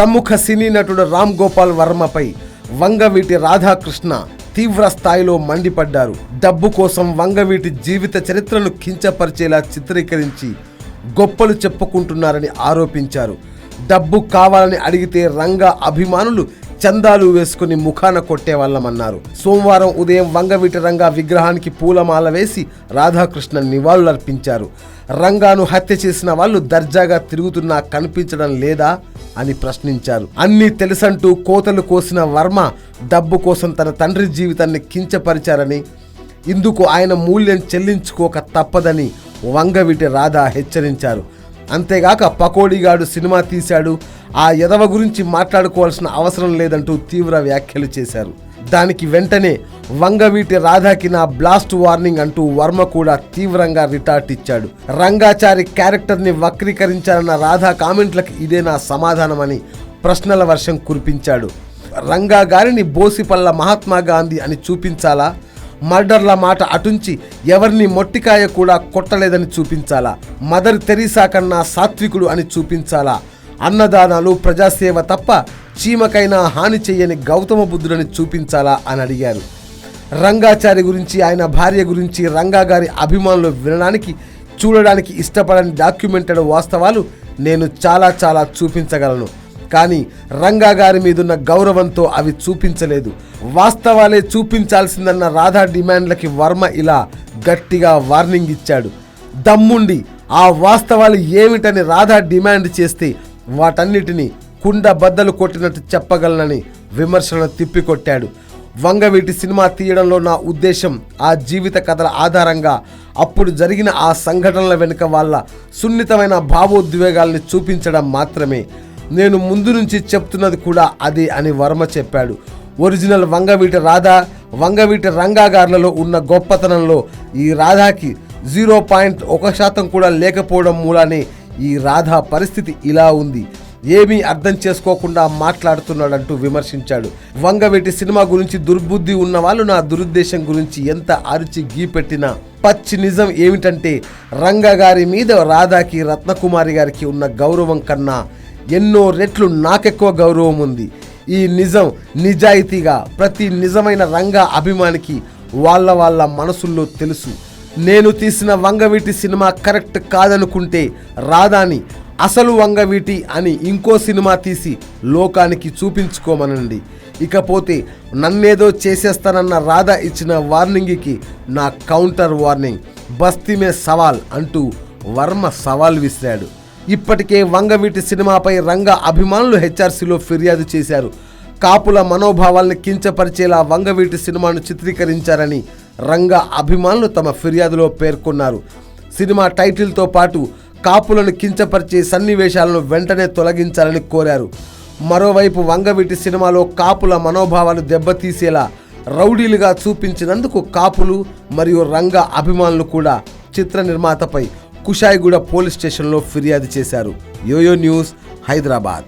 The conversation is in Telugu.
ప్రముఖ సినీ నటుడు రామ్ గోపాల్ వర్మపై వంగవీటి రాధాకృష్ణ తీవ్ర స్థాయిలో మండిపడ్డారు. డబ్బు కోసం వంగవీటి జీవిత చరిత్రను కించపరిచేలా చిత్రీకరించి గొప్పలు చెప్పుకుంటున్నారని ఆరోపించారు. డబ్బు కావాలని అడిగితే రంగా అభిమానులు చందాలు వేసుకుని ముఖాన కొట్టేవాళ్ళమన్నారు. సోమవారం ఉదయం వంగవీటి రంగా విగ్రహానికి పూలమాల వేసి రాధాకృష్ణ నివాళులర్పించారు. రంగాను హత్య చేసిన వాళ్ళు దర్జాగా తిరుగుతున్నా కనిపించడం లేదా అని ప్రశ్నించారు. అన్నీ తెలుసంటూ కోతలు కోసిన వర్మ డబ్బు కోసం తన తండ్రి జీవితాన్ని కించపరిచారని, ఇందుకు ఆయన మూల్యం చెల్లించుకోక తప్పదని వంగవీటి రాధా హెచ్చరించారు. అంతేగాక పకోడీగాడు సినిమా తీశాడు, ఆ యదవ గురించి మాట్లాడుకోవాల్సిన అవసరం లేదంటూ తీవ్ర వ్యాఖ్యలు చేశారు. దానికి వెంటనే వంగవీటి రాధాకి నా బ్లాస్ట్ వార్నింగ్ అంటూ వర్మ కూడా తీవ్రంగా రిటార్ట్ ఇచ్చాడు. రంగాచారి క్యారెక్టర్ని వక్రీకరించారన్న రాధా కామెంట్లకు ఇదే నా సమాధానమని ప్రశ్నల వర్షం కురిపించాడు. రంగా గారిని బోసిపల్ల మహాత్మా గాంధీ అని చూపించాలా? మర్డర్ల మాట అటుంచి ఎవరిని మొట్టికాయ కూడా కొట్టలేదని చూపించాలా? మదర్ తెరీసా కన్నా సాత్వికుడు అని చూపించాలా? అన్నదానాలు ప్రజాసేవ తప్ప చీమకైనా హాని చెయ్యని గౌతమ బుద్ధుడని చూపించాలా అని అడిగారు. రంగాచారి గురించి, ఆయన భార్య గురించి రంగా గారి అభిమానులు వినడానికి, చూడడానికి ఇష్టపడని డాక్యుమెంటెడ్ వాస్తవాలు నేను చాలా చూపించగలను. కానీ రంగా గారి మీదున్న గౌరవంతో అవి చూపించలేదు. వాస్తవాలే చూపించాల్సిందన్న రాధా డిమాండ్లకి వర్మ ఇలా గట్టిగా వార్నింగ్ ఇచ్చాడు. దమ్ముండి ఆ వాస్తవాలు ఏమిటని రాధా డిమాండ్ చేస్తే వాటన్నిటినీ కుండ బద్దలు కొట్టినట్టు చెప్పగలనని విమర్శలను తిప్పికొట్టాడు. వంగవీటి సినిమా తీయడంలో నా ఉద్దేశం ఆ జీవిత కథల ఆధారంగా అప్పుడు జరిగిన ఆ సంఘటనల వెనుక వాళ్ళ సున్నితమైన భావోద్వేగాల్ని చూపించడం మాత్రమే. నేను ముందు నుంచి చెప్తున్నది కూడా అదే అని వర్మ చెప్పాడు. ఒరిజినల్ వంగవీటి రాధా, వంగవీటి రంగా గారులలో ఉన్న గొప్పతనంలో ఈ రాధాకి 0.1% కూడా లేకపోవడం మూలానే ఈ రాధా పరిస్థితి ఇలా ఉంది. ఏమీ అర్థం చేసుకోకుండా మాట్లాడుతున్నాడంటూ విమర్శించాడు. వంగవీటి సినిమా గురించి దుర్బుద్ధి ఉన్న వాళ్ళు నా దురుద్దేశం గురించి ఎంత అరిచి గీపెట్టినా పచ్చి నిజం ఏమిటంటే రంగా గారి మీద రాధాకి, రత్నకుమారి గారికి ఉన్న గౌరవం కన్నా ఎన్నో రెట్లు నాకెక్కువ గౌరవం ఉంది. ఈ నిజం నిజాయితీగా ప్రతి నిజమైన రంగా అభిమానికి వాళ్ళ మనసుల్లో తెలుసు. నేను తీసిన వంగవీటి సినిమా కరెక్ట్ కాదనుకుంటే రాధాని అసలు వంగవీటి అని ఇంకో సినిమా తీసి లోకానికి చూపించుకోమనండి. ఇకపోతే నన్నేదో చేసేస్తానన్న రాధా ఇచ్చిన వార్నింగ్కి నా కౌంటర్ వార్నింగ్, బస్తీమే సవాల్ అంటూ వర్మ సవాల్ విసిరాడు. ఇప్పటికే వంగవీటి సినిమాపై రంగా అభిమానులు హెచ్ఆర్సీలో ఫిర్యాదు చేశారు. కాపుల మనోభావాల్ని కించపరిచేలా వంగవీటి సినిమాను చిత్రీకరించారని రంగా అభిమానులు తమ ఫిర్యాదులో పేర్కొన్నారు. సినిమా టైటిల్తో పాటు కాపులను కించపరిచే సన్నివేశాలను వెంటనే తొలగించాలని కోరారు. మరోవైపు వంగవీటి సినిమాలో కాపుల మనోభావాలు దెబ్బతీసేలా రౌడీలుగా చూపించినందుకు కాపులు మరియు రంగా అభిమానులు కూడా చిత్ర నిర్మాతపై కుషాయిగూడ పోలీస్ స్టేషన్లో ఫిర్యాదు చేశారు. YoYo news, Hyderabad.